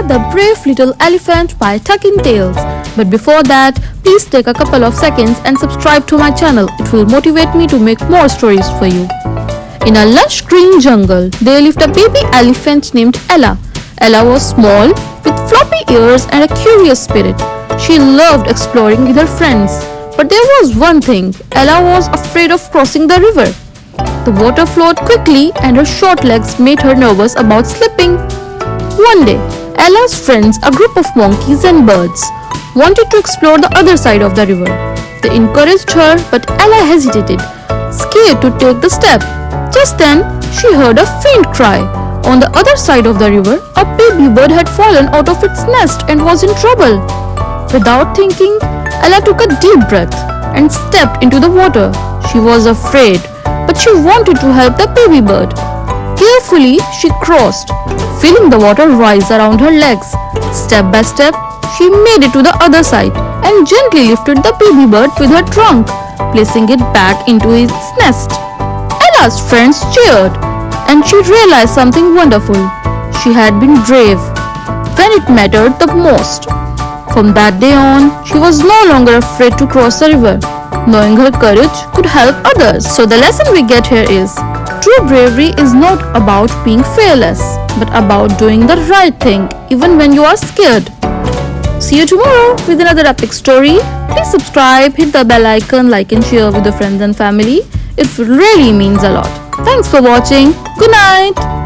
Ella the Brave Little Elephant by Tucking Tales. But before that, please take a couple of seconds and subscribe to my channel. It will motivate me to make more stories for you. In a lush green jungle, there lived a baby elephant named Ella. Ella was small, with floppy ears and a curious spirit. She loved exploring with her friends. But there was one thing, Ella was afraid of crossing the river. The water flowed quickly and her short legs made her nervous about slipping. One day, Ella's friends, a group of monkeys and birds, wanted to explore the other side of the river. They encouraged her, but Ella hesitated, scared to take the step. Just then, she heard a faint cry. On the other side of the river, a baby bird had fallen out of its nest and was in trouble. Without thinking, Ella took a deep breath and stepped into the water. She was afraid, but she wanted to help the baby bird. Carefully, she crossed, feeling the water rise around her legs. Step by step, she made it to the other side and gently lifted the baby bird with her trunk, placing it back into its nest. Ella's friends cheered, and she realized something wonderful. She had been brave when it mattered the most. From that day on, she was no longer afraid to cross the river, knowing her courage could help others. So the lesson we get here is, true bravery is not about being fearless, but about doing the right thing even when you are scared. See you tomorrow with another epic story. Please subscribe, hit the bell icon, like and share with your friends and family. It really means a lot. Thanks for watching. Good night.